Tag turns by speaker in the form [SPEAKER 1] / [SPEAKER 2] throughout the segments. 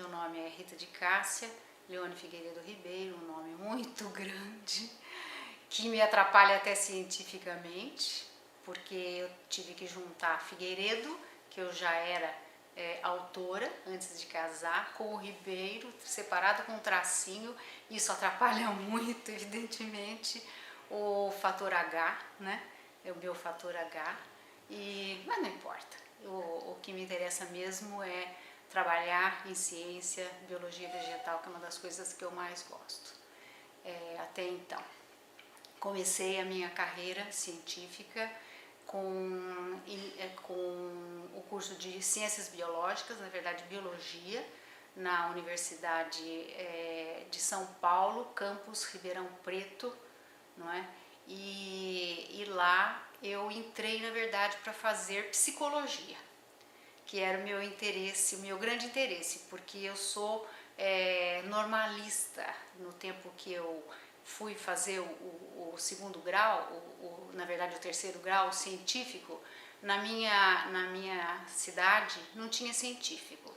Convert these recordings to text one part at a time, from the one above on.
[SPEAKER 1] meu nome é Rita de Cássia Leone Figueiredo Ribeiro, um nome muito grande, que me atrapalha até cientificamente, porque eu tive que juntar Figueiredo, que eu já era autora antes de casar, com o Ribeiro, separado com um tracinho. Isso atrapalha muito, evidentemente, o fator H, né? É o meu fator H, mas não importa. O que me interessa mesmo é trabalhar em ciência, biologia vegetal, que é uma das coisas que eu mais gosto. Até então, comecei a minha carreira científica com o curso de Ciências Biológicas, na verdade Biologia, na Universidade de São Paulo, campus Ribeirão Preto, não é? E lá eu entrei, na verdade, para fazer psicologia, que era o meu interesse, o meu grande interesse, porque eu sou normalista. No tempo que eu fui fazer o segundo grau, na verdade o terceiro grau científico, na minha cidade não tinha científico,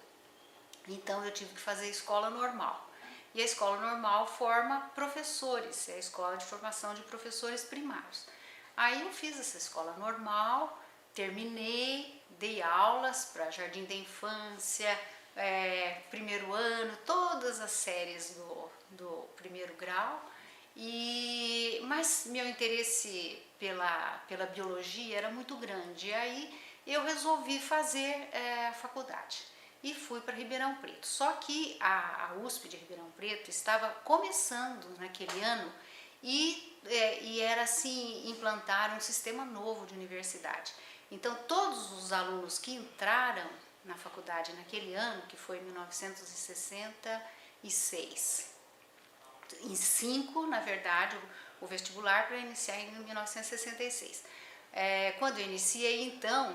[SPEAKER 1] então eu tive que fazer escola normal. E a escola normal forma professores, é a escola de formação de professores primários. Aí eu fiz essa escola normal, terminei, dei aulas para jardim da infância, primeiro ano, todas as séries do primeiro grau. Mas meu interesse pela biologia era muito grande, e aí eu resolvi fazer a faculdade e fui para Ribeirão Preto. Só que a USP de Ribeirão Preto estava começando naquele ano e era assim, implantar um sistema novo de universidade. Então todos os alunos que entraram na faculdade naquele ano, que foi em 1966, em 5, na verdade, o vestibular para iniciar em 1966. Quando eu iniciei, então,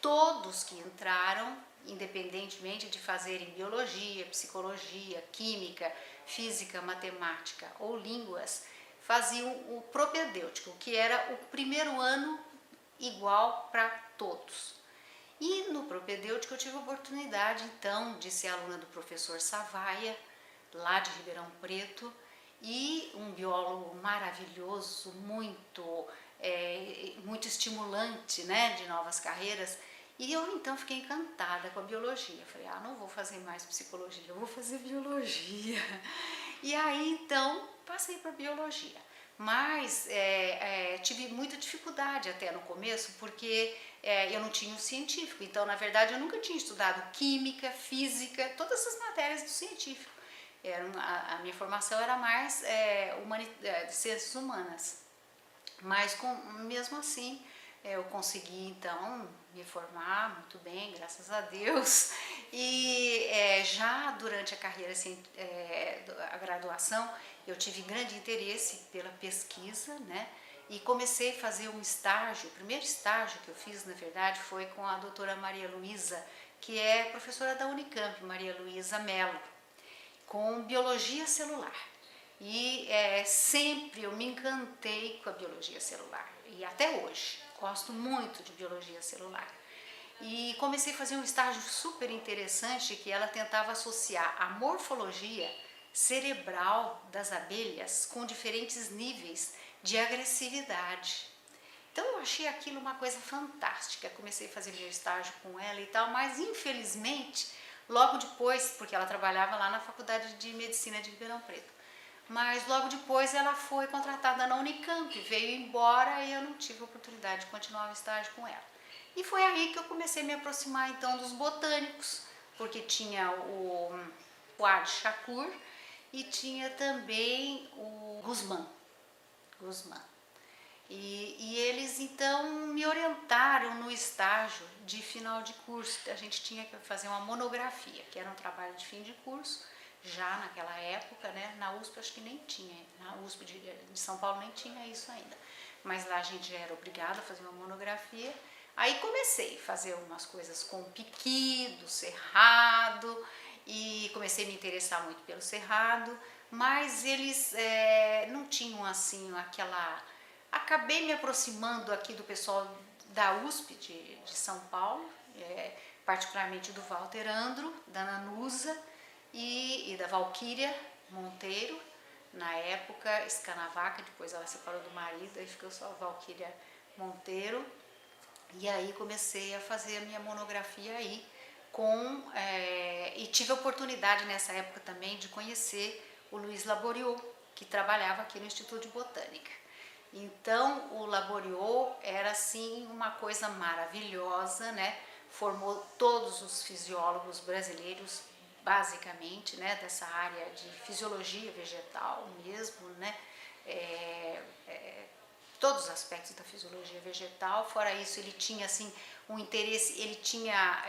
[SPEAKER 1] todos que entraram, independentemente de fazerem biologia, psicologia, química, física, matemática ou línguas, faziam o propedêutico, que era o primeiro ano igual para todos. E no propedêutico eu tive a oportunidade, então, de ser aluna do professor Savaia, lá de Ribeirão Preto, e um biólogo maravilhoso, muito estimulante, né, de novas carreiras. E eu então fiquei encantada com a biologia. Falei, não vou fazer mais psicologia, eu vou fazer biologia. E aí então passei para biologia. Mas tive muita dificuldade até no começo, porque eu não tinha um científico. Então, na verdade, eu nunca tinha estudado química, física, todas essas matérias do científico. A minha formação era mais de ciências humanas. Mas mesmo assim, eu consegui então me formar muito bem, graças a Deus. E já durante a carreira, a graduação, eu tive grande interesse pela pesquisa, né? E comecei a fazer um estágio. O primeiro estágio que eu fiz, na verdade, foi com a doutora Maria Luísa, que é professora da Unicamp, Maria Luísa Mello, com biologia celular. E sempre eu me encantei com a biologia celular, e até hoje gosto muito de biologia celular. E comecei a fazer um estágio super interessante, que ela tentava associar a morfologia cerebral das abelhas com diferentes níveis de agressividade. Então eu achei aquilo uma coisa fantástica, comecei a fazer meu estágio com ela e tal, mas infelizmente logo depois, porque ela trabalhava lá na Faculdade de Medicina de Ribeirão Preto, mas logo depois ela foi contratada na Unicamp, veio embora e eu não tive a oportunidade de continuar o estágio com ela. E foi aí que eu comecei a me aproximar então dos botânicos, porque tinha o Adi Shakur e tinha também o Guzmán. E eles então me orientaram no estágio de final de curso. A gente tinha que fazer uma monografia, que era um trabalho de fim de curso, já naquela época, né? Na USP acho que nem tinha, na USP de São Paulo nem tinha isso ainda, mas lá a gente já era obrigado a fazer uma monografia. Aí comecei a fazer umas coisas com piqui do cerrado, e comecei a me interessar muito pelo cerrado, mas eles não tinham assim aquela... Acabei me aproximando aqui do pessoal da USP de São Paulo, particularmente do Walter Andro, da Nanusa e da Valquíria Monteiro, na época Scanavaca, depois ela separou do marido, aí ficou só a Valquíria Monteiro, e aí comecei a fazer a minha monografia aí, e tive a oportunidade nessa época também de conhecer o Luiz Laboriot, que trabalhava aqui no Instituto de Botânica. Então o Laboriot era assim uma coisa maravilhosa, né? Formou todos os fisiólogos brasileiros, basicamente, né? Dessa área de fisiologia vegetal mesmo, né? Todos os aspectos da fisiologia vegetal. Fora isso, ele tinha assim um interesse, ele tinha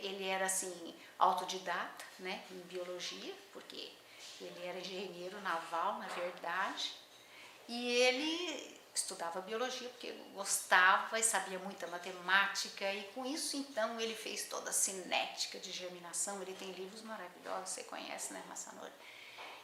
[SPEAKER 1] ele era assim autodidata, né, em biologia, porque ele era engenheiro naval, na verdade, e ele estudava biologia porque gostava e sabia muita matemática, e com isso então ele fez toda a cinética de germinação. Ele tem livros maravilhosos, você conhece, né, Massanori?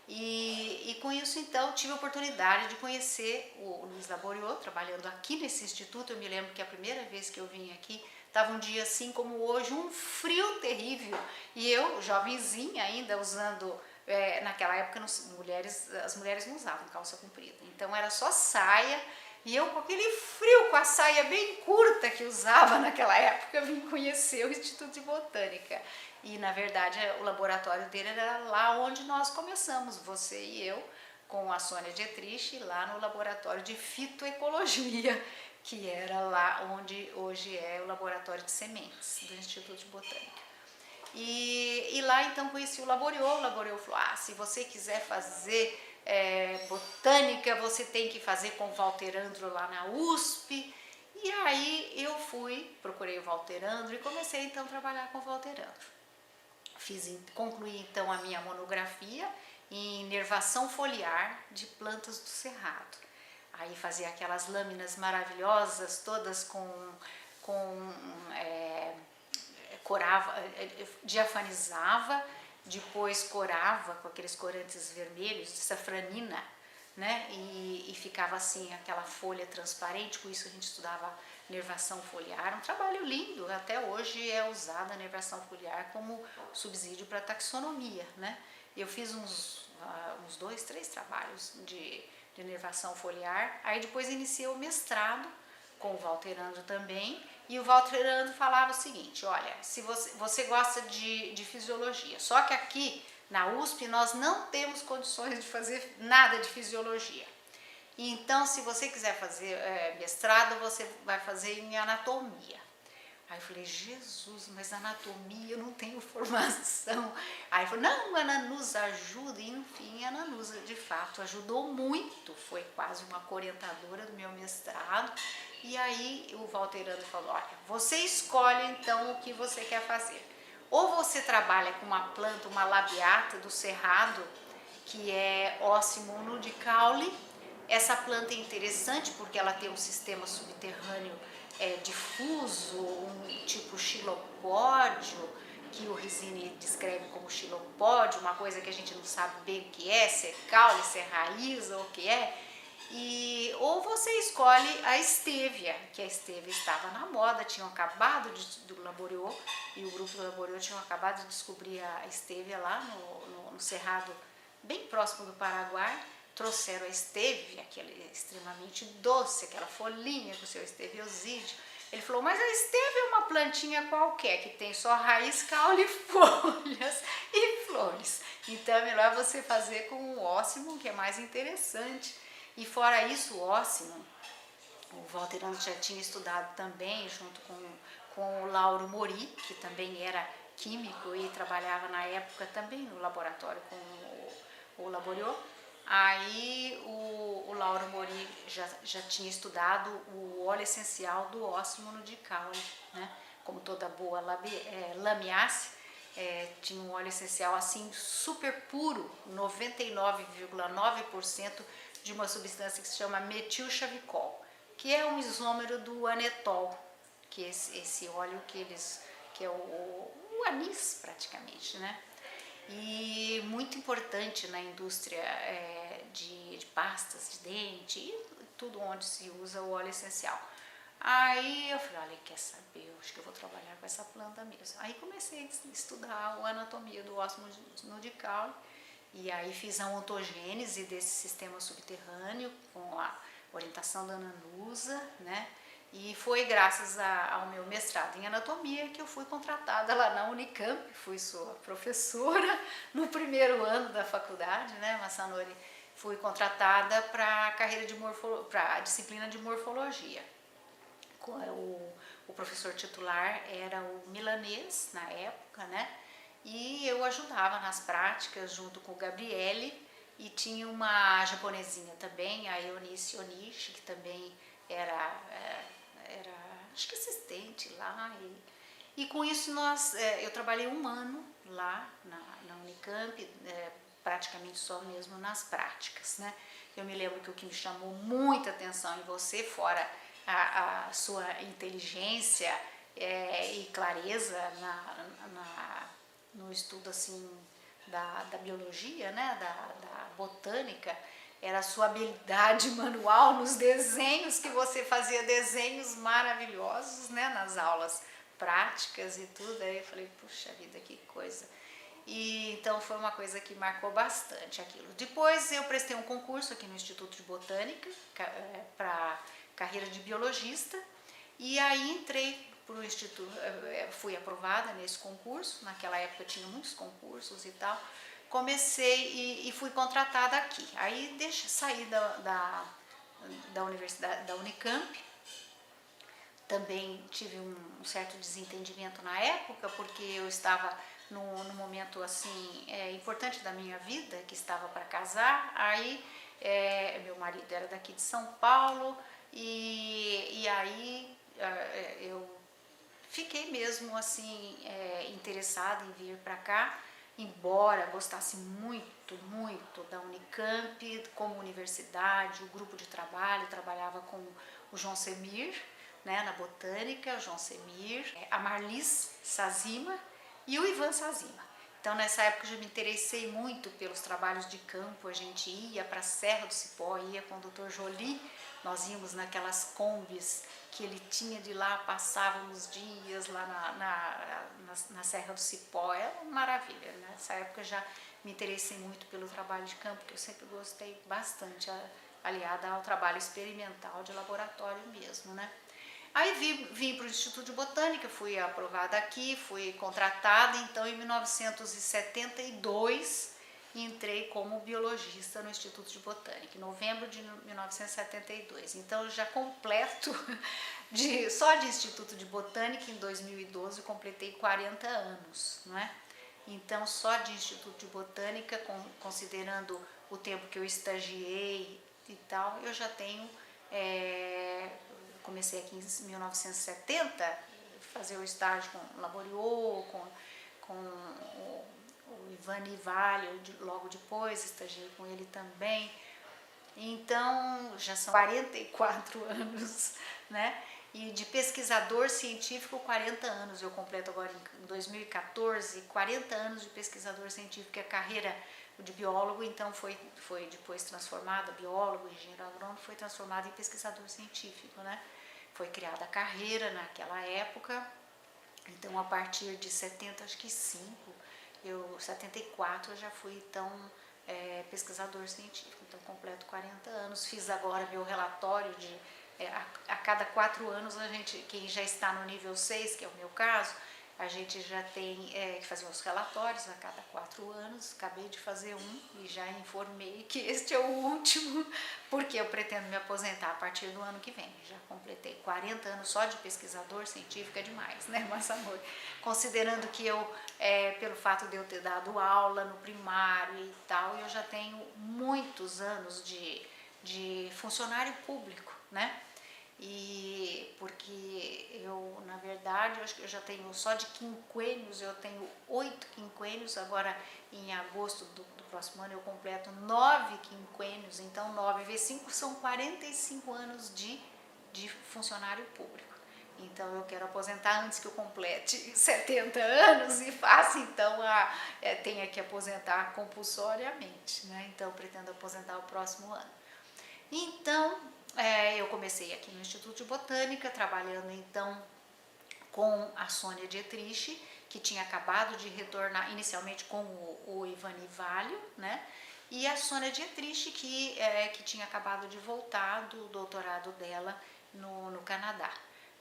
[SPEAKER 1] E com isso, então, tive a oportunidade de conhecer o Luiz Laboriot, trabalhando aqui nesse instituto. Eu me lembro que a primeira vez que eu vim aqui, estava um dia assim como hoje, um frio terrível. E eu, jovenzinha ainda, usando... naquela época, as mulheres não usavam calça comprida. Então, era só saia. E eu, com aquele frio, com a saia bem curta que usava naquela época, vim conhecer o Instituto de Botânica. E, na verdade, o laboratório dele era lá onde nós começamos, você e eu, com a Sônia Dietrich, lá no laboratório de fitoecologia, que era lá onde hoje é o laboratório de sementes do Instituto de Botânica. E lá, então, conheci o Laboriot. O Laboriot falou, se você quiser fazer botânica, você tem que fazer com o Walter Andro lá na USP. E aí eu procurei o Walter Andro e comecei então a trabalhar com o Walter Andro. Concluí então a minha monografia em inervação foliar de plantas do cerrado. Aí fazia aquelas lâminas maravilhosas, todas corava, diafanizava, depois corava com aqueles corantes vermelhos de safranina, né? E ficava assim aquela folha transparente. Com isso a gente estudava nervação foliar, um trabalho lindo. Até hoje é usada a nervação foliar como subsídio para taxonomia, né? Eu fiz uns 2, 3 trabalhos de nervação foliar. Aí depois iniciei o mestrado com o Walter Andro também. E o Walter Andro falava o seguinte, olha, se você gosta de fisiologia, só que aqui na USP nós não temos condições de fazer nada de fisiologia. Então, se você quiser fazer mestrado, você vai fazer em anatomia. Aí eu falei, Jesus, mas anatomia eu não tenho formação. Aí ele falou, não, a Nanusa ajuda. E enfim, a Nanusa de fato ajudou muito, foi quase uma orientadora do meu mestrado. E aí o Walter Andro falou, olha, você escolhe então o que você quer fazer. Ou você trabalha com uma planta, uma labiata do cerrado, que é Ossimum de Caule. Essa planta é interessante porque ela tem um sistema subterrâneo difuso, um tipo xilopódio, que o Rizzini descreve como xilopódio, uma coisa que a gente não sabe bem o que é, se é caule, se é raiz ou o que é. Ou você escolhe a estévia, que a estévia estava na moda, tinham acabado do Laboriot, e o grupo do Laboriot tinham acabado de descobrir a estévia lá no cerrado bem próximo do Paraguai. Trouxeram a estévia, que é extremamente doce, aquela folhinha com o seu esteviosídeo. Ele falou, mas a estévia é uma plantinha qualquer, que tem só raiz, caule, folhas e flores. Então é melhor você fazer com o Ossimum, que é mais interessante. E fora isso, o Ossimum, o Walter Andro já tinha estudado também, junto com o Lauro Mori, que também era químico e trabalhava na época também no laboratório com o Laboriot. Aí o Lauro Mori já tinha estudado o óleo essencial do Ossimum de Caule, né? Como toda boa lamiácea, tinha um óleo essencial assim super puro, 99,9% de uma substância que se chama metilchavicol, que é um isômero do anetol, que é esse óleo que é o anis praticamente, né? E muito importante na indústria de pastas de dente e tudo onde se usa o óleo essencial. Aí eu falei, olha, quer saber, eu acho que eu vou trabalhar com essa planta mesmo. Aí comecei a estudar a anatomia do ósseo no caule, e aí fiz a ontogênese desse sistema subterrâneo com a orientação da Ana Nusa, né? E foi graças ao meu mestrado em anatomia que eu fui contratada lá na Unicamp, fui sua professora no primeiro ano da faculdade, né, Massanori? Fui contratada para a carreira de para a disciplina de morfologia. O professor titular era o milanês na época, né? E eu ajudava nas práticas junto com o Gabriele, e tinha uma japonesinha também, a Eunice Onishi, que também era acho que assistente lá. E com isso eu trabalhei um ano lá na Unicamp, praticamente só mesmo nas práticas, né? Eu me lembro que o que me chamou muita atenção em você, fora a sua inteligência e clareza no estudo assim da biologia, né, da botânica, era a sua habilidade manual nos desenhos, que você fazia desenhos maravilhosos, né, nas aulas práticas e tudo. Aí eu falei, puxa vida, que coisa. E então foi uma coisa que marcou bastante aquilo. Depois eu prestei um concurso aqui no Instituto de Botânica para carreira de biologista, e aí entrei para o instituto, fui aprovada nesse concurso. Naquela época tinha muitos concursos e tal. Comecei e fui contratada aqui. Aí saí da universidade, da Unicamp. Também tive um certo desentendimento na época, porque eu estava num momento assim importante da minha vida, que estava para casar. Aí meu marido era daqui de São Paulo, e aí eu fiquei mesmo assim interessada em vir para cá, embora gostasse muito, muito da Unicamp como universidade, o grupo de trabalho. Trabalhava com o João Semir, né, na botânica, o João Semir, a Marlis Sazima e o Ivan Sazima. Então nessa época eu já me interessei muito pelos trabalhos de campo. A gente ia para a Serra do Cipó, ia com o Dr. Joly, nós íamos naquelas combis que ele tinha de lá, passávamos dias lá na Serra do Cipó. Era uma maravilha. Nessa época eu já me interessei muito pelo trabalho de campo, que eu sempre gostei bastante, aliada ao trabalho experimental de laboratório mesmo, né? Aí vim para o Instituto de Botânica, fui aprovada aqui, fui contratada. Então em 1972 entrei como biologista no Instituto de Botânica, em novembro de 1972. Então eu já completo, só de Instituto de Botânica, em 2012 eu completei 40 anos, não é? Então só de Instituto de Botânica, considerando o tempo que eu estagiei e tal, eu já tenho... comecei aqui em 1970, fazer o estágio com o Laboriot, com o Ivan Ivalho, logo depois estagiei com ele também. Então já são 44 anos, né? E de pesquisador científico, 40 anos. Eu completo agora em 2014, 40 anos de pesquisador científico. A carreira de biólogo, então foi depois transformada, biólogo, engenheiro agrônomo, foi transformado em pesquisador científico, né? Foi criada a carreira naquela época. Então a partir de 74 eu já fui então pesquisador científico. Então completo 40 anos. Fiz agora meu relatório de a cada 4 anos quem já está no nível 6, que é o meu caso, a gente já tem que fazer os relatórios a cada 4 anos. Acabei de fazer um e já informei que este é o último, porque eu pretendo me aposentar a partir do ano que vem. Já completei 40 anos só de pesquisador científico, é demais, né, Massanori? Considerando que pelo fato de eu ter dado aula no primário e tal, eu já tenho muitos anos de funcionário público, né? E porque eu, na verdade, eu acho que eu já tenho só de quinquênios, eu tenho 8 quinquênios. Agora em agosto do próximo ano eu completo 9 quinquênios. Então 9 vezes 5 são 45 anos de funcionário público. Então eu quero aposentar antes que eu complete 70 anos e faça então tenha que aposentar compulsoriamente, né? Então eu pretendo aposentar o próximo ano. Então eu comecei aqui no Instituto de Botânica, trabalhando então com a Sônia Dietrich, que tinha acabado de retornar inicialmente com o Ivani Valio, né? E a Sônia Dietrich, que tinha acabado de voltar do doutorado dela no Canadá.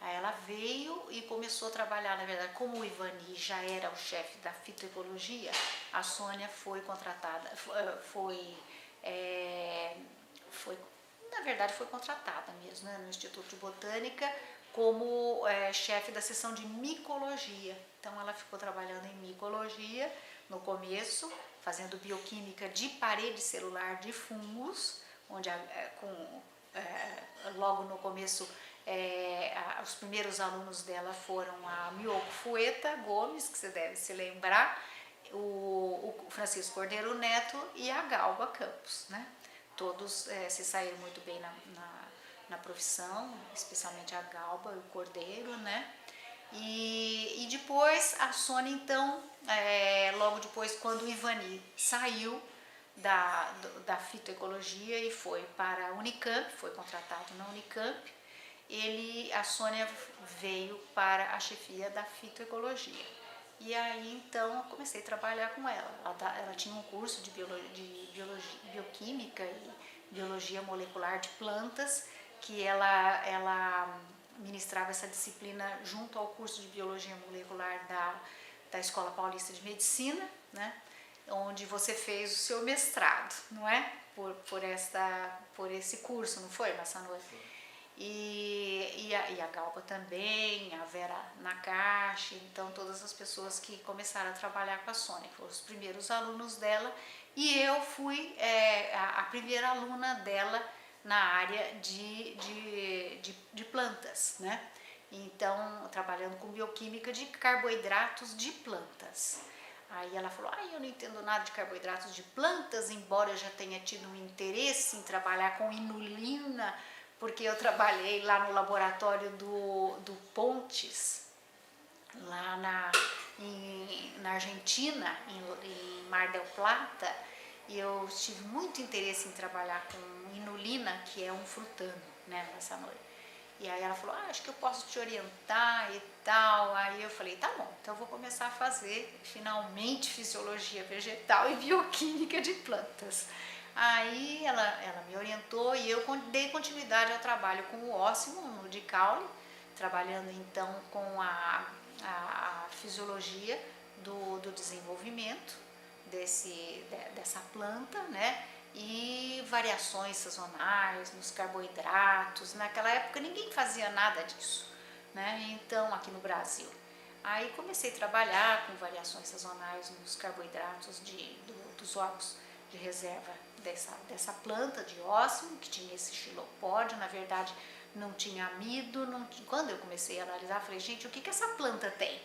[SPEAKER 1] Aí ela veio e começou a trabalhar, na verdade, como o Ivani já era o chefe da fitoecologia, a Sônia foi contratada, na verdade foi contratada mesmo, né, no Instituto de Botânica, como chefe da seção de micologia. Então ela ficou trabalhando em micologia no começo, fazendo bioquímica de parede celular de fungos, onde logo no começo os primeiros alunos dela foram a Miyoko Fueta Gomes, que você deve se lembrar, o Francisco Cordeiro Neto e a Galba Campos, né? Todos se saíram muito bem na profissão, especialmente a Galba e o Cordeiro, né? E depois a Sônia, então, logo depois, quando o Ivani saiu da fitoecologia e foi para a Unicamp, foi contratado na Unicamp, a Sônia veio para a chefia da fitoecologia. E aí, então, eu comecei a trabalhar com ela. Ela tinha um curso de bioquímica e biologia molecular de plantas, que ela ministrava essa disciplina junto ao curso de biologia molecular da Escola Paulista de Medicina, né? Onde você fez o seu mestrado, não é? Por esse curso, não foi, Massanori? E a Galba também, a Vera Nakashi, então todas as pessoas que começaram a trabalhar com a Sônia, foram os primeiros alunos dela, e eu fui a primeira aluna dela na área de plantas, né? Então, trabalhando com bioquímica de carboidratos de plantas. Aí ela falou, eu não entendo nada de carboidratos de plantas, embora eu já tenha tido um interesse em trabalhar com inulina, porque eu trabalhei lá no laboratório do Pontes, lá na Argentina, em Mar del Plata, e eu tive muito interesse em trabalhar com inulina, que é um frutano, né, nessa noite. E aí ela falou, acho que eu posso te orientar e tal. Aí eu falei, tá bom, então eu vou começar a fazer finalmente fisiologia vegetal e bioquímica de plantas. Aí ela me orientou e eu dei continuidade ao trabalho com o Ósimo no de Caule, trabalhando então com a fisiologia do desenvolvimento dessa planta, né? E variações sazonais nos carboidratos. Naquela época ninguém fazia nada disso, né? Então, aqui no Brasil. Aí comecei a trabalhar com variações sazonais nos carboidratos dos ovos de reserva dessa planta de ósimo, que tinha esse xilopódio, na verdade não tinha amido. Quando eu comecei a analisar, falei, gente, o que essa planta tem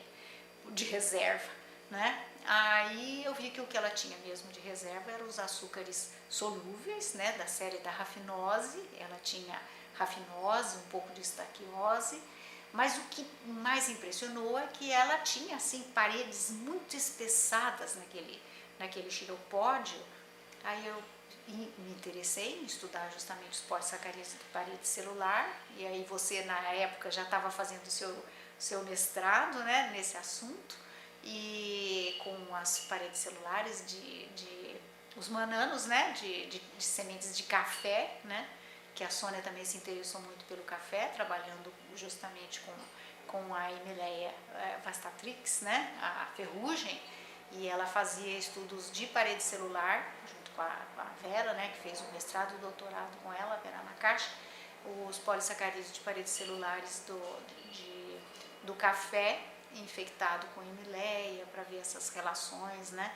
[SPEAKER 1] de reserva, né? Aí eu vi que o que ela tinha mesmo de reserva eram os açúcares solúveis, né, da série da rafinose. Ela tinha rafinose, um pouco de estaquiose, mas o que mais impressionou é que ela tinha assim paredes muito espessadas naquele xiropódio. Aí eu me interessei em estudar justamente os polissacarídeos de parede celular, e aí você na época já estava fazendo o seu mestrado, né, nesse assunto, e com as paredes celulares os mananos, né, de sementes de café, né, que a Sônia também se interessou muito pelo café, trabalhando justamente com a Emileia vastatrix, né, a ferrugem, e ela fazia estudos de parede celular junto com a Vera, né, que fez o mestrado e o doutorado com ela, a Vera Nakashi, os polissacarídeos de paredes celulares do café infectado com Emileia, para ver essas relações, né?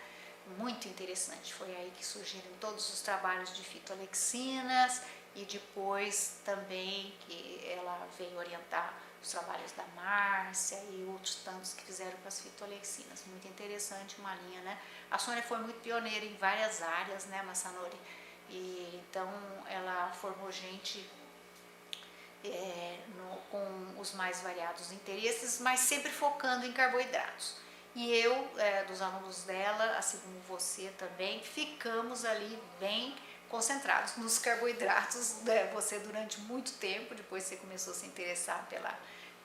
[SPEAKER 1] Muito interessante. Foi aí que surgiram todos os trabalhos de fitoalexinas e depois também que ela veio orientar os trabalhos da Márcia e outros tantos que fizeram com as fitoalexinas. Muito interessante, uma linha, né? A Sônia foi muito pioneira em várias áreas, né, Massanori? E então ela formou gente com os mais variados interesses, mas sempre focando em carboidratos. E eu, dos alunos dela, assim como você também, ficamos ali bem concentrados nos carboidratos, né? Você durante muito tempo, depois você começou a se interessar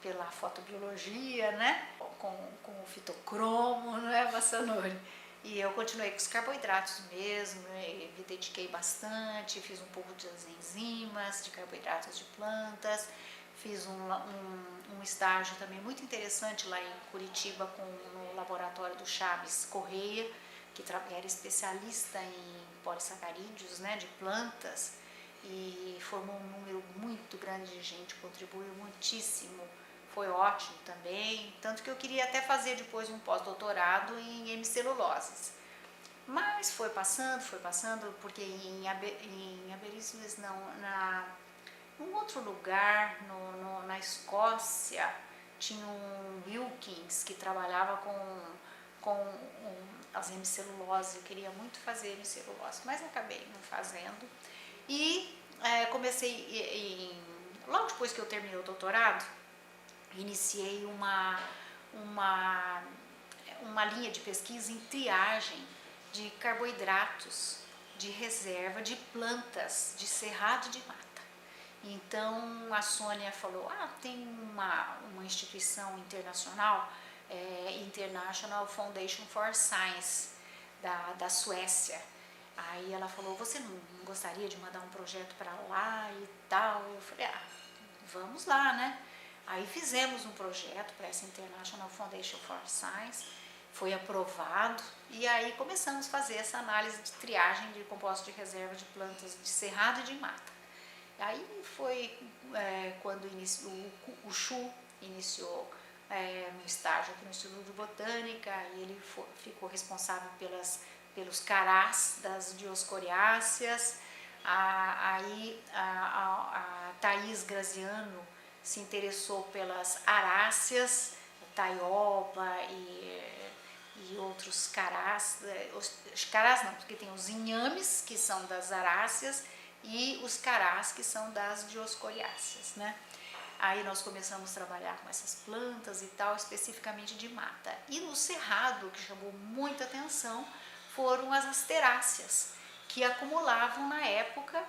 [SPEAKER 1] pela fotobiologia, né? Com o fitocromo, né, Massanori? E eu continuei com os carboidratos mesmo, me dediquei bastante, fiz um pouco de enzimas, de carboidratos de plantas, fiz um estágio também muito interessante lá em Curitiba no laboratório do Chaves Correia, que era especialista em polissacarídeos, né, de plantas, e formou um número muito grande de gente, contribuiu muitíssimo, foi ótimo também, tanto que eu queria até fazer depois um pós-doutorado em hemiceluloses. Mas foi passando, porque em Aberystwyth não, num outro lugar, na Escócia, tinha um Wilkins que trabalhava com as hemiceluloses. Eu queria muito fazer hemicelulose, mas acabei não fazendo. E logo depois que eu terminei o doutorado, iniciei uma linha de pesquisa em triagem de carboidratos de reserva de plantas de cerrado de mata. Então a Sônia falou, tem uma instituição internacional, International Foundation for Science, da Suécia. Aí ela falou, você não gostaria de mandar um projeto para lá e tal? Eu falei, vamos lá, né? Aí fizemos um projeto para essa International Foundation for Science, foi aprovado, e aí começamos a fazer essa análise de triagem de compostos de reserva de plantas de cerrado e de mata. Aí foi quando o Chu iniciou no estágio aqui no Instituto de Botânica, e ele ficou responsável pelos carás das dioscoriáceas. Aí a Thaís Graziano se interessou pelas aráceas, taioba e outros carás. Os carás não, porque tem os inhames, que são das aráceas, e os carás, que são das dioscoriáceas, né? Aí nós começamos a trabalhar com essas plantas e tal, especificamente de mata. E no cerrado, o que chamou muita atenção foram as asteráceas, que acumulavam na época,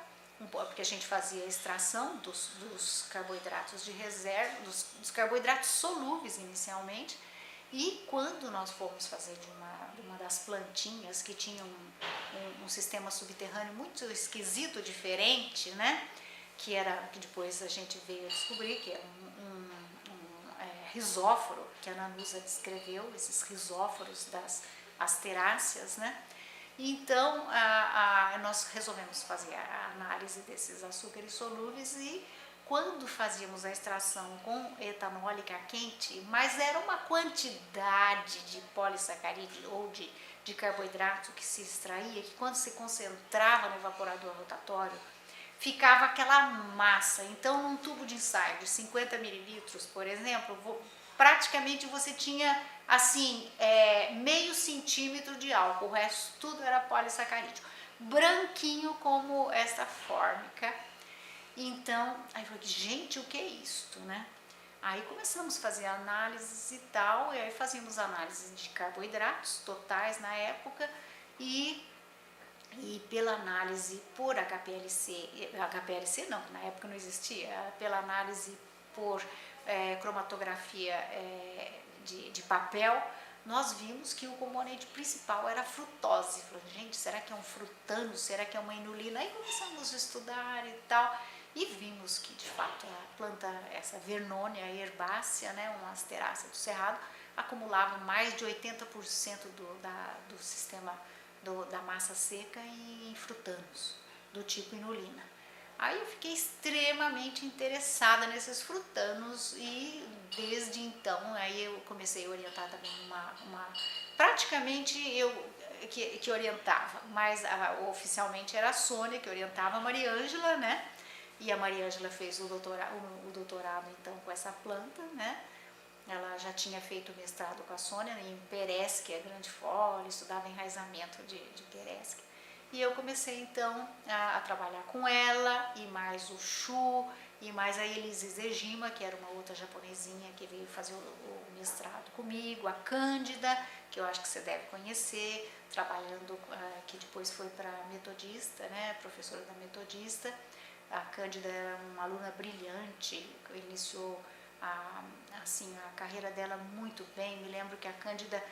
[SPEAKER 1] porque a gente fazia a extração dos carboidratos de reserva, dos carboidratos solúveis inicialmente, e quando nós fomos fazer de uma das plantinhas que tinha um sistema subterrâneo muito esquisito, diferente, né? Que depois a gente veio a descobrir que é um rizóforo, que a Nanusa descreveu, esses rizóforos das asteráceas, né? Então, nós resolvemos fazer a análise desses açúcares solúveis, e quando fazíamos a extração com etanólica quente, mas era uma quantidade de polissacarídeo ou de carboidrato que se extraía, que quando se concentrava no evaporador rotatório, ficava aquela massa. Então, num tubo de ensaio de 50 mililitros, por exemplo, praticamente você tinha assim, meio centímetro de álcool, o resto tudo era polissacarídeo, branquinho como esta fórmica. Então, aí eu falei, gente, o que é isto, né? Aí começamos a fazer análises e tal, e aí fazíamos análise de carboidratos totais na época, e pela análise por HPLC não, na época não existia, pela análise por cromatografia de papel, nós vimos que o componente principal era a frutose. Falei, gente, será que é um frutano? Será que é uma inulina? Aí começamos a estudar e tal, e vimos que de fato a planta, essa Vernonia herbácea, né, uma asterácea do cerrado, acumulava mais de 80% do sistema da massa seca em frutanos, do tipo inulina. Aí eu fiquei extremamente interessada nesses frutanos, e desde então aí eu comecei a orientar também praticamente eu que orientava, mas oficialmente era a Sônia que orientava, a Mariângela, né? E a Mariângela fez o doutorado então com essa planta, né? Ela já tinha feito o mestrado com a Sônia em Peresque, a grande folha, estudava enraizamento de Peresque. e eu comecei então a trabalhar com ela, e mais o Shu, e mais a Elise Zejima, que era uma outra japonesinha que veio fazer o mestrado comigo, a Cândida, que eu acho que você deve conhecer, trabalhando, que depois foi para Metodista, né, professora da Metodista. A Cândida era uma aluna brilhante, iniciou assim, a carreira dela muito bem. Me lembro que a Cândida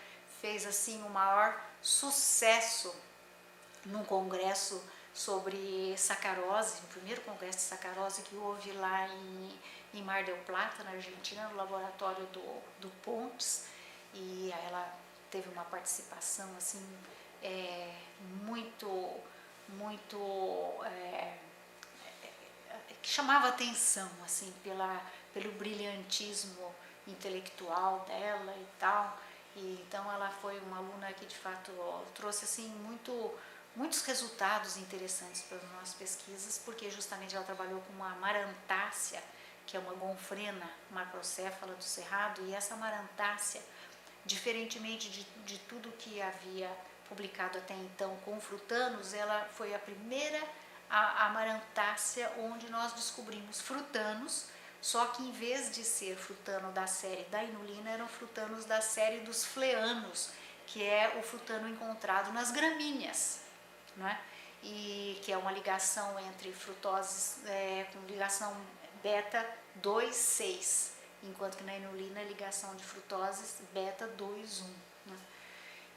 [SPEAKER 1] fez assim o maior sucesso num congresso sobre sacarose, o primeiro congresso de sacarose que houve lá em Mar del Plata, na Argentina, no laboratório do Pontes, e ela teve uma participação assim muito, muito que chamava atenção assim pelo brilhantismo intelectual dela e tal. E então ela foi uma aluna que de fato trouxe assim muitos resultados interessantes para as nossas pesquisas, porque justamente ela trabalhou com uma amarantácea, que é uma gonfrena macrocéfala do cerrado, e essa amarantácea, diferentemente de tudo que havia publicado até então com frutanos, ela foi a primeira amarantácea onde nós descobrimos frutanos, só que em vez de ser frutano da série da inulina, eram frutanos da série dos fleanos, que é o frutano encontrado nas gramíneas, não é? E que é uma ligação entre frutoses com ligação beta 2,6, enquanto que na inulina é ligação de frutoses beta 2,1. Né?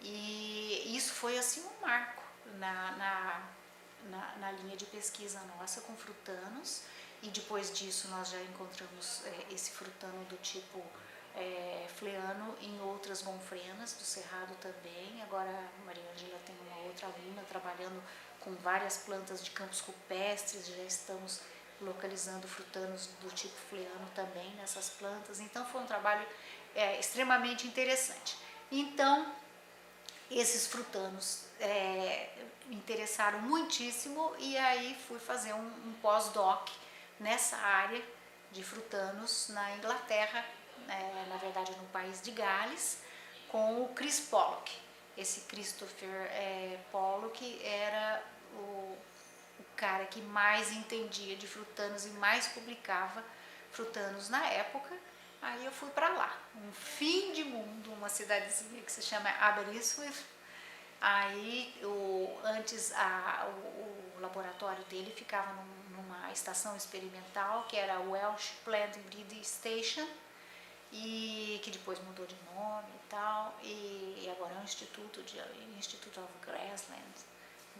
[SPEAKER 1] E isso foi assim um marco na linha de pesquisa nossa com frutanos, e depois disso nós já encontramos esse frutano do tipo fleano em outras gonfrenas do cerrado também. Agora a Maria Ângela tem uma outra aluna trabalhando com várias plantas de campos rupestres, já estamos localizando frutanos do tipo fleano também nessas plantas, então foi um trabalho extremamente interessante. Então esses frutanos me interessaram muitíssimo, e aí fui fazer um pós-doc nessa área de frutanos na Inglaterra, na verdade no país de Gales, com o Chris Pollock. Esse Christopher Pollock era o cara que mais entendia de frutanos e mais publicava frutanos na época. Aí eu fui para lá, um fim de mundo, uma cidadezinha que se chama Aberystwyth. Aí antes o laboratório dele ficava numa estação experimental que era a Welsh Plant Breeding Station, e que depois mudou de nome e tal, e agora é um Institute of Grassland,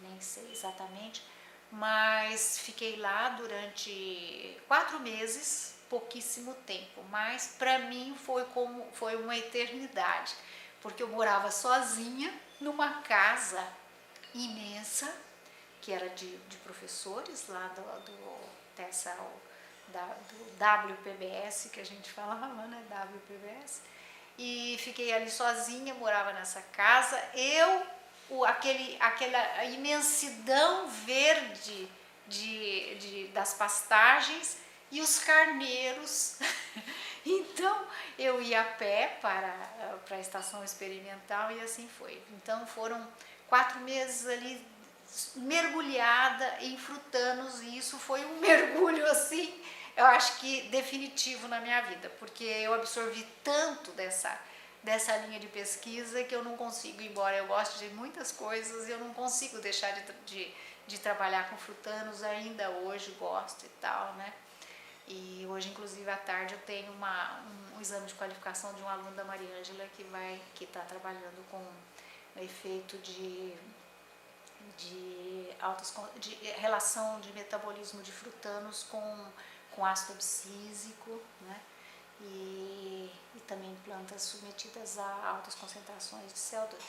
[SPEAKER 1] nem sei exatamente, mas fiquei lá durante 4 meses, pouquíssimo tempo, mas para mim foi uma eternidade, porque eu morava sozinha numa casa imensa, que era de professores lá do WPBS, que a gente falava, né, WPBS, e fiquei ali sozinha, morava nessa casa, aquela imensidão verde das pastagens e os carneiros. Então eu ia a pé para a estação experimental, e assim foi. Então foram 4 meses ali mergulhada em frutanos, e isso foi um mergulho assim, eu acho que definitivo na minha vida, porque eu absorvi tanto dessa linha de pesquisa que eu não consigo, embora eu goste de muitas coisas, eu não consigo deixar de trabalhar com frutanos. Ainda hoje gosto e tal, né? E hoje, inclusive, à tarde eu tenho um exame de qualificação de um aluno da Maria Ângela que está trabalhando com o efeito de relação de metabolismo de frutanos com ácido abscísico, né? E também plantas submetidas a altas concentrações de CO2.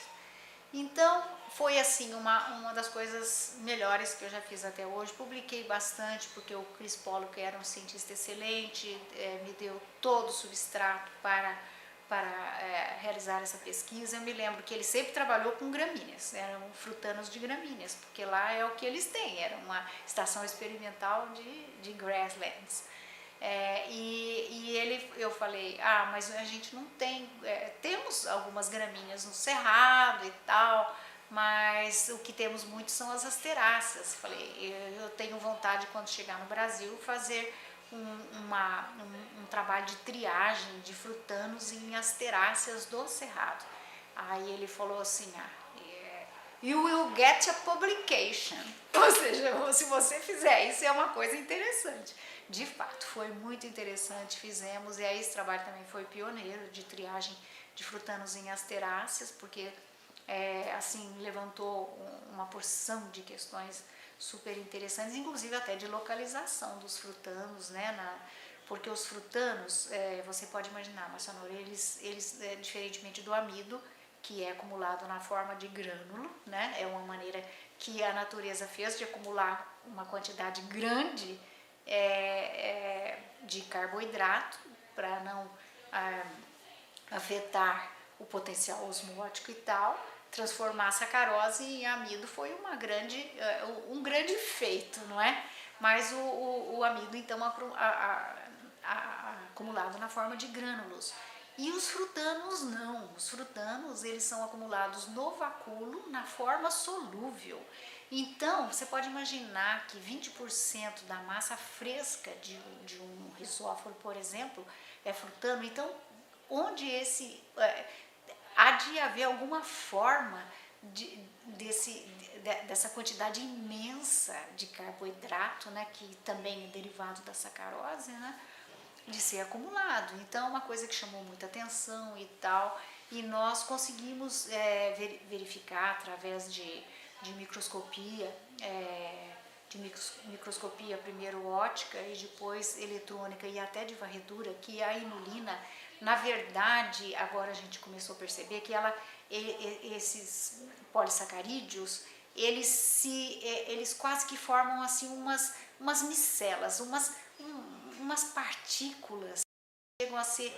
[SPEAKER 1] Então foi assim uma das coisas melhores que eu já fiz até hoje. Publiquei bastante porque o Chris Pollock era um cientista excelente, me deu todo o substrato para realizar essa pesquisa. Eu me lembro que ele sempre trabalhou com gramíneas, eram frutanos de gramíneas, porque lá é o que eles têm, era uma estação experimental de grasslands. Eu falei, mas a gente não tem, temos algumas gramíneas no cerrado e tal, mas o que temos muito são as asteráceas. Falei, eu tenho vontade, quando chegar no Brasil, fazer um trabalho de triagem de frutanos em asteráceas do Cerrado. Aí ele falou assim, you will get a publication. Ou seja, se você fizer isso, é uma coisa interessante. De fato, foi muito interessante, fizemos, e aí esse trabalho também foi pioneiro de triagem de frutanos em asteráceas, porque assim, levantou uma porção de questões super interessantes, inclusive até de localização dos frutanos, né? Porque os frutanos, você pode imaginar, Márcia Honório, eles diferentemente do amido, que é acumulado na forma de grânulo, né? É uma maneira que a natureza fez de acumular uma quantidade grande de carboidrato para não afetar o potencial osmótico e tal. Transformar a sacarose em amido foi um grande feito, não é? Mas o amido, então, acumulado na forma de grânulos. E os frutanos não. Os frutanos, eles são acumulados no vacúolo na forma solúvel. Então, você pode imaginar que 20% da massa fresca de um risóforo, por exemplo, é frutano. Então, onde há de haver alguma forma dessa quantidade imensa de carboidrato, né, que também é derivado da sacarose, né, de ser acumulado. Então, é uma coisa que chamou muita atenção e tal, e nós conseguimos verificar através de microscopia, microscopia primeiro óptica e depois eletrônica e até de varredura, que a inulina, na verdade, agora a gente começou a perceber que esses polissacarídeos, eles quase que formam assim umas micelas, umas partículas, chegam a ser,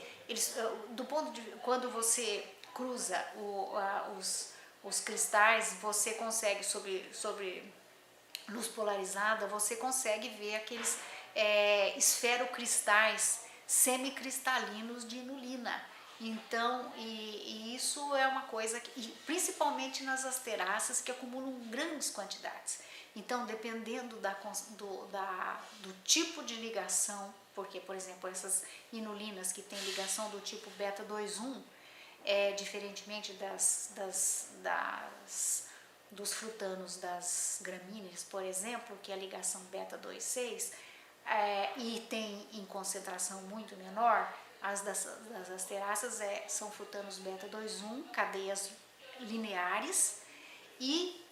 [SPEAKER 1] do ponto de quando você cruza os cristais, você consegue sobre luz polarizada, você consegue ver aqueles esferocristais semicristalinos de inulina. Então, e isso é uma coisa que, principalmente nas asteráceas, que acumulam grandes quantidades. Então, dependendo do tipo de ligação, porque, por exemplo, essas inulinas que têm ligação do tipo beta 2,1, diferentemente dos frutanos das gramíneas, por exemplo, que é a ligação beta 2,6, e tem em concentração muito menor, as das asteráceas são frutanos beta 2,1, cadeias lineares e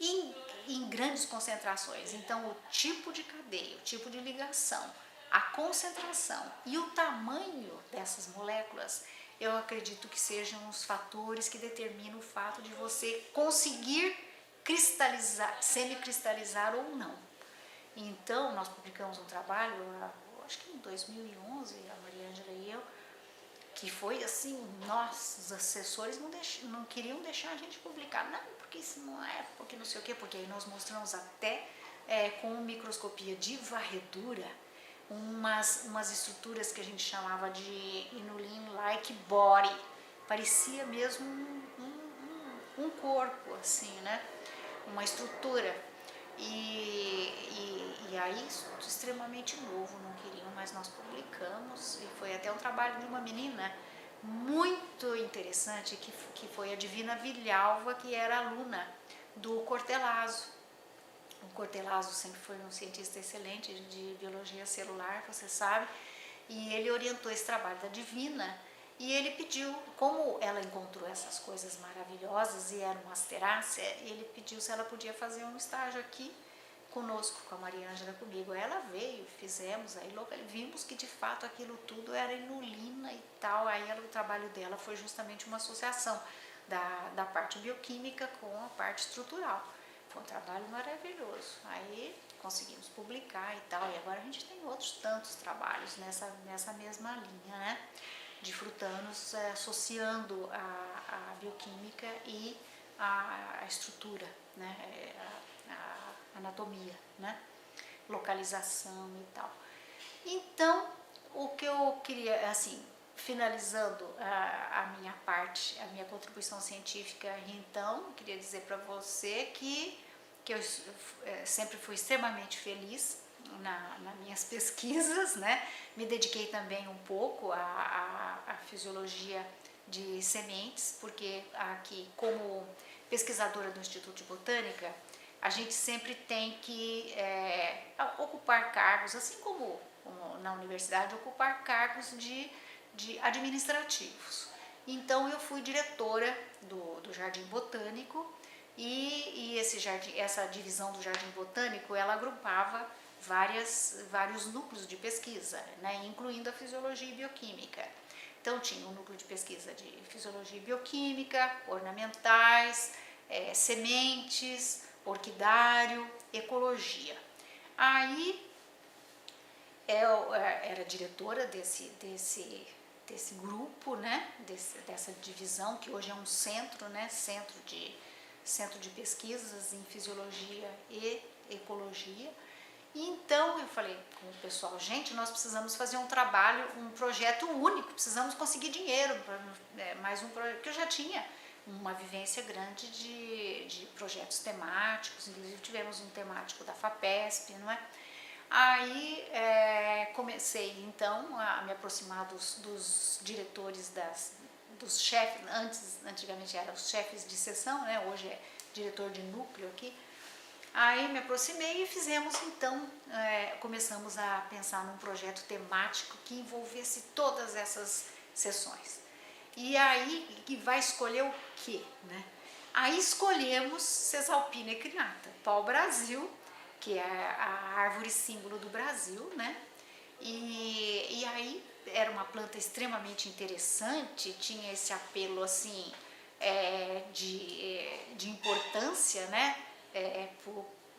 [SPEAKER 1] em grandes concentrações. Então, o tipo de cadeia, o tipo de ligação, a concentração e o tamanho dessas moléculas, eu acredito que sejam os fatores que determinam o fato de você conseguir cristalizar, semicristalizar ou não. Então, nós publicamos um trabalho, acho que em 2011, a Maria Ângela e eu, que foi assim, os assessores não queriam deixar a gente publicar. Não, porque isso não é, porque não sei o quê, porque aí nós mostramos até com microscopia de varredura umas estruturas que a gente chamava de inulin-like body. Parecia mesmo um corpo, assim, né? Uma estrutura. E aí, extremamente novo, não queriam, mas nós publicamos, e foi até um trabalho de uma menina muito interessante, que foi a Divina Vilhalva, que era aluna do Cortellazzo. O Cortellazzo sempre foi um cientista excelente de biologia celular, você sabe, e ele orientou esse trabalho da Divina, e ele pediu, como ela encontrou essas coisas maravilhosas e era uma asterácea, ele pediu se ela podia fazer um estágio aqui conosco, com a Maria Ângela, comigo. Aí ela veio, fizemos, aí vimos que de fato aquilo tudo era inulina e tal. Aí o trabalho dela foi justamente uma associação da parte bioquímica com a parte estrutural. Foi um trabalho maravilhoso. Aí conseguimos publicar e tal, e agora a gente tem outros tantos trabalhos nessa mesma linha, né? De frutanos associando a bioquímica e a estrutura, né? A anatomia, né? Localização e tal. Então, o que eu queria, assim, finalizando a minha parte, a minha contribuição científica, então, queria dizer para você que eu sempre fui extremamente feliz nas minhas pesquisas, né? Me dediquei também um pouco à fisiologia de sementes, porque aqui, como pesquisadora do Instituto de Botânica, a gente sempre tem que ocupar cargos, assim como na universidade, ocupar cargos de administrativos. Então eu fui diretora do Jardim Botânico e essa divisão do Jardim Botânico, ela agrupava vários núcleos de pesquisa, né, incluindo a fisiologia e bioquímica. Então tinha um núcleo de pesquisa de fisiologia e bioquímica, ornamentais, sementes, orquidário, ecologia. Aí eu era diretora desse grupo, né, dessa divisão, que hoje é um centro, né, centro de pesquisas em fisiologia e ecologia. E então eu falei com o pessoal, gente, nós precisamos fazer um trabalho, um projeto único, precisamos conseguir dinheiro, mais um projeto, que eu já tinha uma vivência grande de projetos temáticos, inclusive tivemos um temático da FAPESP, não é? Aí comecei então a me aproximar dos diretores, dos chefes, antigamente eram os chefes de seção, né? Hoje é diretor de núcleo aqui. Aí me aproximei e fizemos então, começamos a pensar num projeto temático que envolvesse todas essas sessões. E aí, que vai escolher o quê, né? Aí escolhemos Cesalpina ecrinata, pau-brasil, que é a árvore símbolo do Brasil, né? E aí era uma planta extremamente interessante, tinha esse apelo assim de importância, né?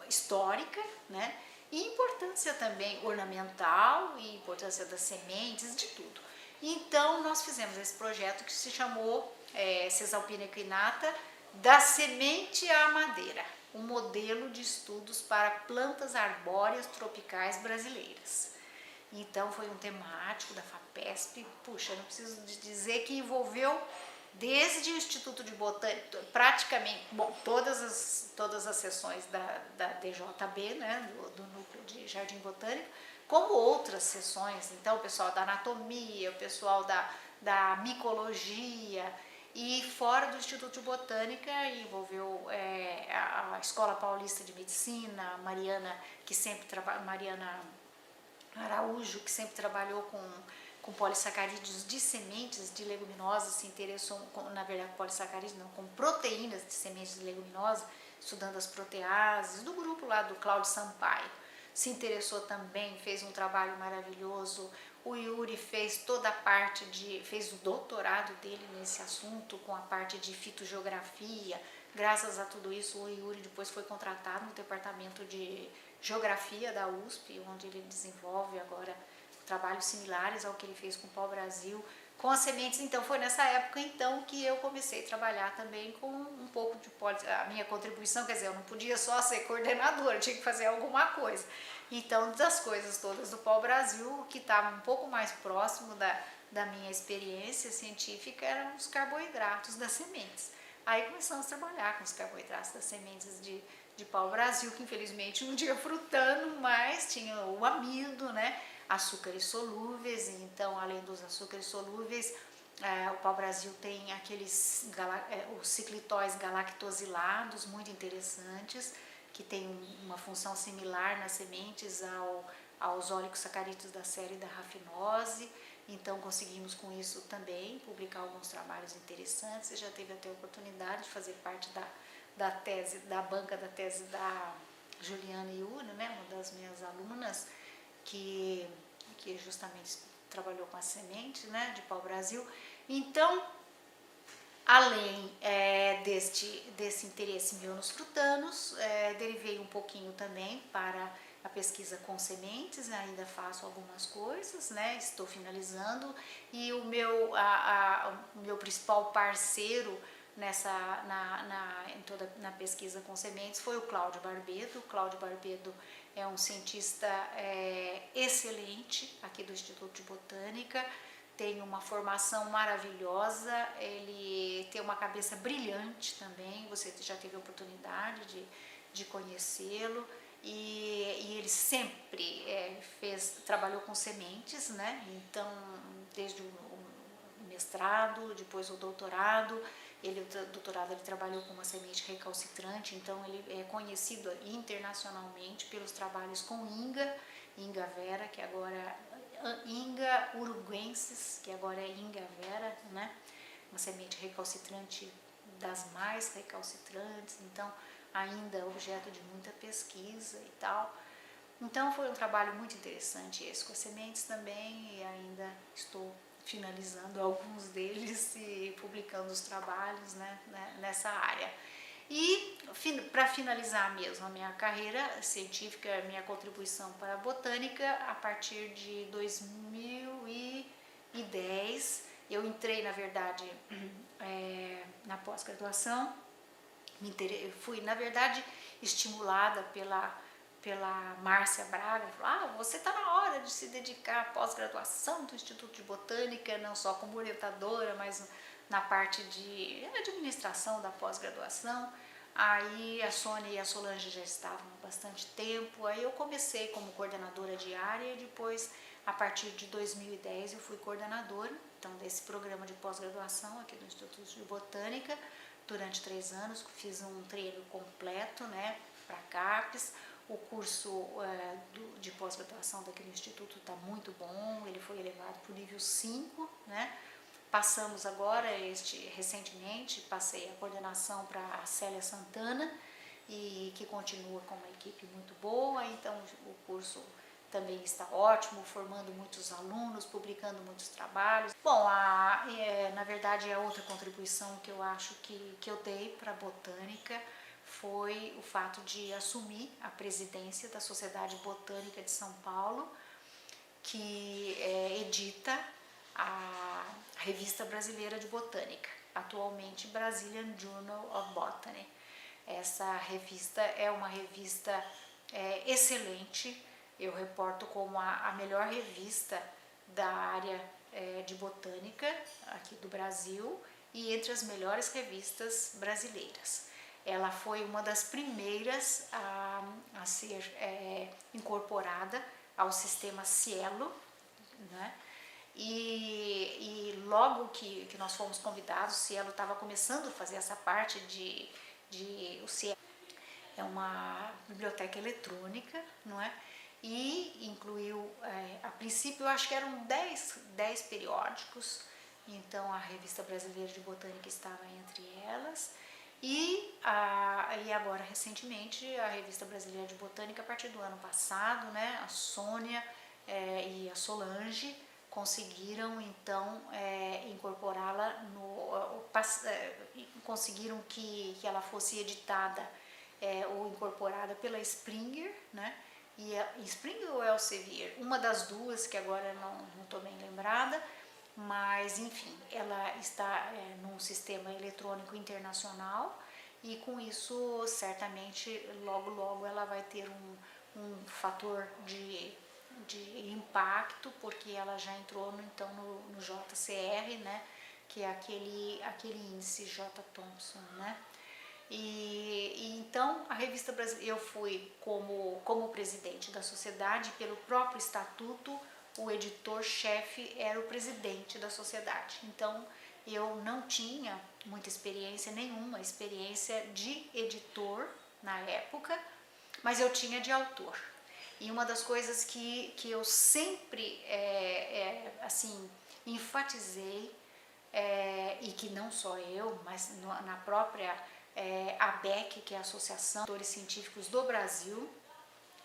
[SPEAKER 1] Histórica, né? E importância também ornamental e importância das sementes, de tudo. Então nós fizemos esse projeto que se chamou Cesalpina equinata, da semente à madeira, um modelo de estudos para plantas arbóreas tropicais brasileiras. Então foi um temático da FAPESP, puxa, não preciso dizer que envolveu desde o Instituto de Botânica, praticamente, bom, todas as sessões da DJB, né, do Núcleo de Jardim Botânico, como outras sessões, então o pessoal da anatomia, o pessoal da micologia, e fora do Instituto de Botânica envolveu a Escola Paulista de Medicina, a Mariana Araújo, que sempre trabalhou com polissacarídeos de sementes de leguminosas, se interessou, na verdade, polissacarídeos não, com proteínas de sementes de leguminosa, estudando as proteases, do grupo lá do Cláudio Sampaio. Se interessou também, fez um trabalho maravilhoso. O Yuri fez toda a parte fez o doutorado dele nesse assunto, com a parte de fitogeografia. Graças a tudo isso, o Yuri depois foi contratado no departamento de geografia da USP, onde ele desenvolve agora trabalhos similares ao que ele fez com o pau-brasil, com as sementes. Então foi nessa época então que eu comecei a trabalhar também com um pouco de a minha contribuição, quer dizer, eu não podia só ser coordenadora, eu tinha que fazer alguma coisa. Então, das coisas todas do pau-brasil, o que estava um pouco mais próximo da minha experiência científica eram os carboidratos das sementes. Aí começamos a trabalhar com os carboidratos das sementes de pau-brasil, que infelizmente não tinha frutano, mas tinha o amido, né? Açúcares solúveis. Então, além dos açúcares solúveis, o pau-brasil tem os ciclitóis galactosilados, muito interessantes, que tem uma função similar nas sementes aos oligosacarídeos da série da rafinose. Então conseguimos com isso também publicar alguns trabalhos interessantes. Você já teve até a oportunidade de fazer parte da tese, da banca da tese da Juliana Iuno, né, uma das minhas alunas, que justamente trabalhou com as sementes, né, de pau-brasil. Então, além desse interesse meu nos frutanos, derivei um pouquinho também para a pesquisa com sementes, ainda faço algumas coisas, né? Estou finalizando, e o meu principal parceiro na pesquisa com sementes foi o Cláudio Barbedo. O Cláudio Barbedo é um cientista excelente aqui do Instituto de Botânica, tem uma formação maravilhosa, ele tem uma cabeça brilhante também, você já teve a oportunidade de conhecê-lo, e ele sempre trabalhou com sementes, né? Então, desde o mestrado, depois o doutorado, o doutorado ele trabalhou com uma semente recalcitrante, então ele é conhecido internacionalmente pelos trabalhos com Inga vera, que agora Inga uruguensis, que agora é Inga vera, né? Uma semente recalcitrante das mais recalcitrantes, então ainda objeto de muita pesquisa e tal. Então foi um trabalho muito interessante esse com as sementes também, e ainda estou finalizando alguns deles e publicando os trabalhos, né, nessa área. E para finalizar mesmo a minha carreira científica, a minha contribuição para a botânica, a partir de 2010, eu entrei, na verdade, na pós-graduação. Fui, na verdade, estimulada pela Márcia Braga. Falou, você está na hora de se dedicar à pós-graduação do Instituto de Botânica, não só como orientadora, mas na parte de administração da pós-graduação. Aí a Sônia e a Solange já estavam há bastante tempo, aí eu comecei como coordenadora diária e depois, a partir de 2010, eu fui coordenadora, então, desse programa de pós-graduação aqui do Instituto de Botânica. Durante 3 anos, fiz um treino completo, né, para CAPES. O curso de pós-graduação daquele instituto está muito bom, ele foi elevado para o nível 5, né? Passamos agora, recentemente, passei a coordenação para a Célia Santana, e que continua com uma equipe muito boa, então o curso também está ótimo, formando muitos alunos, publicando muitos trabalhos. Bom, na verdade, a outra contribuição que eu acho que eu dei para a botânica foi o fato de assumir a presidência da Sociedade Botânica de São Paulo, que edita a Revista Brasileira de Botânica, atualmente Brazilian Journal of Botany. Essa revista é uma revista excelente, eu reporto como a melhor revista da área de botânica aqui do Brasil e entre as melhores revistas brasileiras. Ela foi uma das primeiras a ser incorporada ao sistema Cielo, né? E logo que nós fomos convidados, o Cielo estava começando a fazer essa parte o Cielo é uma biblioteca eletrônica, não é? E incluiu, a princípio eu acho que eram 10 periódicos, então a Revista Brasileira de Botânica estava entre elas, e agora recentemente a Revista Brasileira de Botânica, a partir do ano passado, né, a Sônia e a Solange conseguiram então incorporá-la, conseguiram que ela fosse editada ou incorporada pela Springer, né? E Springer ou Elsevier, uma das duas, que agora não estou bem lembrada, mas enfim, ela está num sistema eletrônico internacional, e com isso certamente logo ela vai ter um fator de impacto, porque ela já entrou então no JCR, né, que é aquele índice J. Thomson, né? E então a revista brasileira, eu fui como presidente da sociedade, pelo próprio estatuto, o editor-chefe era o presidente da sociedade. Então eu não tinha muita experiência, nenhuma experiência de editor na época, mas eu tinha de autor. E uma das coisas que eu sempre assim, enfatizei, e que não só eu, mas na própria ABEC, que é a Associação de Editores Científicos do Brasil,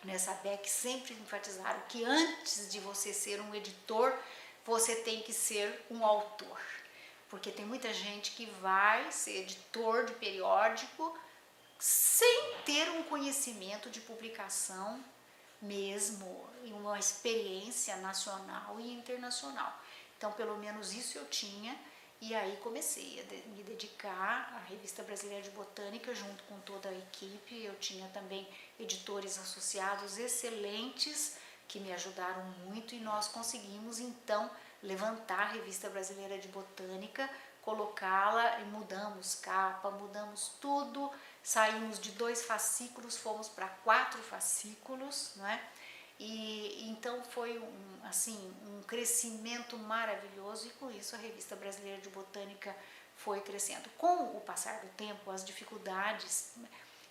[SPEAKER 1] nessa ABEC sempre enfatizaram que antes de você ser um editor, você tem que ser um autor. Porque tem muita gente que vai ser editor de periódico sem ter um conhecimento de publicação mesmo, e uma experiência nacional e internacional. Então, pelo menos isso eu tinha, e aí comecei a me dedicar à Revista Brasileira de Botânica junto com toda a equipe. Eu tinha também editores associados excelentes que me ajudaram muito, e nós conseguimos então levantar a Revista Brasileira de Botânica, colocá-la e mudamos capa, mudamos tudo, saímos de 2 fascículos, fomos para 4 fascículos, não é? E então foi um crescimento maravilhoso, e com isso a Revista Brasileira de Botânica foi crescendo. Com o passar do tempo, as dificuldades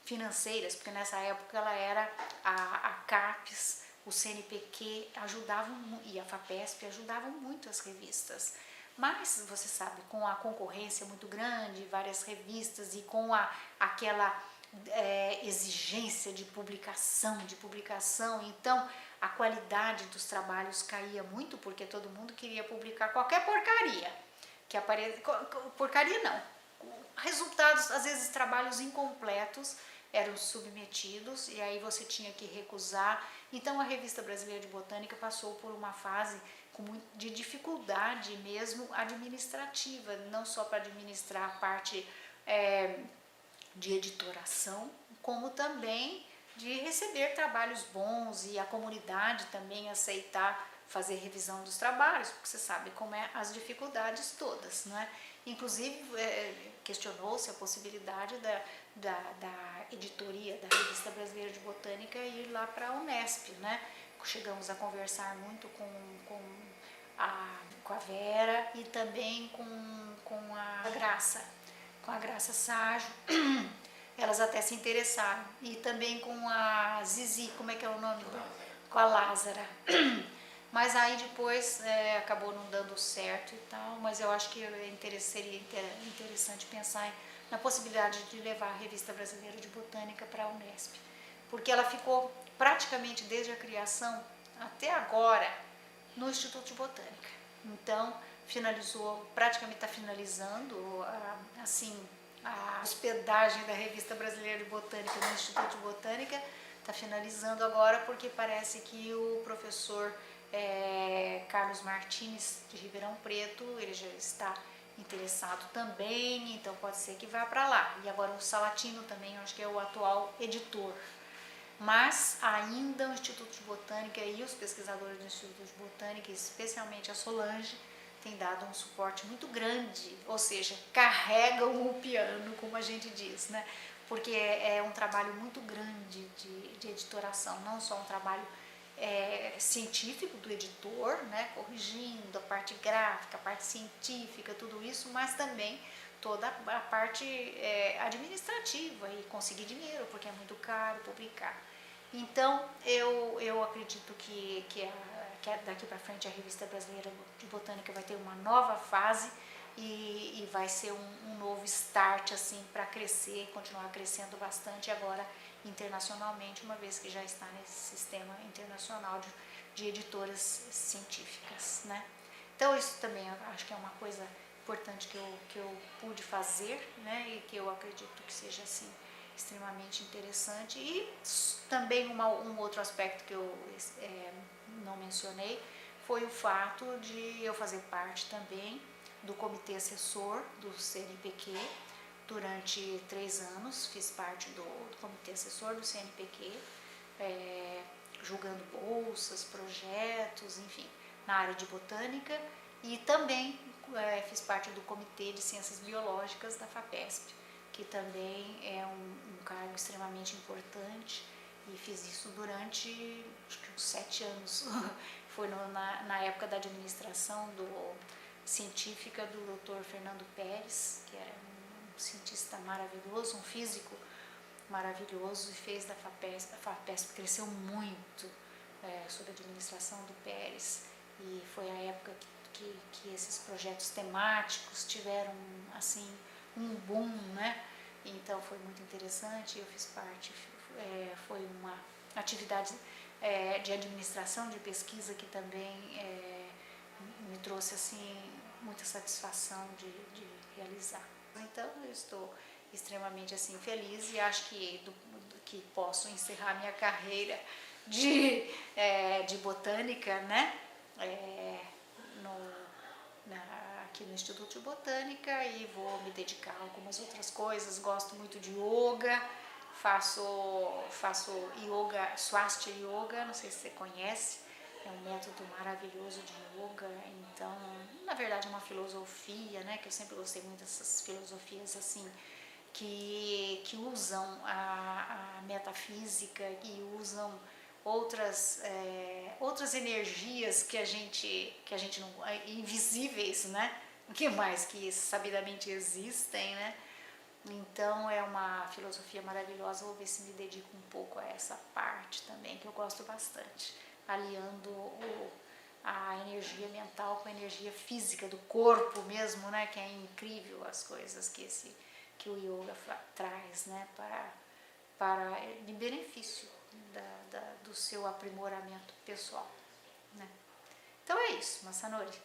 [SPEAKER 1] financeiras, porque nessa época ela era a CAPES, o CNPq ajudavam, e a FAPESP ajudavam muito as revistas. Mas, você sabe, com a concorrência muito grande, várias revistas, e com aquela exigência de publicação, então a qualidade dos trabalhos caía muito, porque todo mundo queria publicar qualquer porcaria que apareça. Porcaria não, resultados, às vezes trabalhos incompletos eram submetidos, e aí você tinha que recusar. Então a Revista Brasileira de Botânica passou por uma fase de dificuldade mesmo administrativa, não só para administrar a parte de editoração, como também de receber trabalhos bons, e a comunidade também aceitar fazer revisão dos trabalhos, porque você sabe como é as dificuldades todas, não é? Inclusive questionou-se a possibilidade da editoria da Revista Brasileira de Botânica ir lá para a Unesp, né? Chegamos a conversar muito com a Vera, e também com a Graça Ságio. Elas até se interessaram, e também com a Zizi, como é que é o nome dela? Com a Lázara. Mas aí depois acabou não dando certo e tal, mas eu acho que seria interessante pensar na possibilidade de levar a Revista Brasileira de Botânica para a Unesp, porque ela ficou praticamente desde a criação até agora no Instituto de Botânica. Então praticamente está finalizando a hospedagem da Revista Brasileira de Botânica no Instituto de Botânica, está finalizando agora, porque parece que o professor Carlos Martins de Ribeirão Preto, ele já está interessado também, então pode ser que vá para lá. E agora o Salatino também, acho que é o atual editor. Mas ainda o Instituto de Botânica e os pesquisadores do Instituto de Botânica, especialmente a Solange, tem dado um suporte muito grande, ou seja, carregam o piano, como a gente diz, né? Porque é um trabalho muito grande de editoração, não só um trabalho científico do editor, né, corrigindo a parte gráfica, a parte científica, tudo isso, mas também toda a parte administrativa, e conseguir dinheiro, porque é muito caro publicar. Então eu acredito que daqui para frente a Revista Brasileira de Botânica vai ter uma nova fase, e vai ser um novo start assim para crescer, continuar crescendo bastante agora internacionalmente, uma vez que já está nesse sistema internacional de editoras científicas, né? Então isso também eu acho que é uma coisa importante que eu pude fazer, né? E que eu acredito que seja assim extremamente interessante. E também um outro aspecto que eu não mencionei foi o fato de eu fazer parte também do comitê assessor do CNPq. Durante 3 anos fiz parte do comitê assessor do CNPq, julgando bolsas, projetos, enfim, na área de botânica, e também fiz parte do comitê de ciências biológicas da FAPESP, que também é um cargo extremamente importante, e fiz isso durante acho que uns 7 anos. Foi na época da administração científica do Dr. Fernando Pérez, que era um cientista maravilhoso, um físico maravilhoso, e fez da FAPESP. A FAPESP cresceu muito sob a administração do Pérez, e foi a época que esses projetos temáticos tiveram assim um boom, né? Então foi muito interessante, eu fiz parte, foi uma atividade de administração, de pesquisa, que também me trouxe assim muita satisfação de realizar. Então eu estou extremamente assim feliz, e acho que posso encerrar minha carreira de botânica, né? Aqui no Instituto de Botânica, e vou me dedicar a algumas outras coisas. Gosto muito de yoga, faço yoga, Swastika Yoga, não sei se você conhece, É um método maravilhoso de yoga, então, na verdade, é uma filosofia, né? Que eu sempre gostei muito dessas filosofias assim, que usam a metafísica e usam outras energias que a gente não, invisíveis, né? O que mais que sabidamente existem, né? Então é uma filosofia maravilhosa. Vou ver se me dedico um pouco a essa parte também, que eu gosto bastante, aliando a energia mental com a energia física do corpo mesmo, né? Que é incrível as coisas que o yoga traz, né? Para de benefício do seu aprimoramento pessoal, né? Então é isso, Masanori.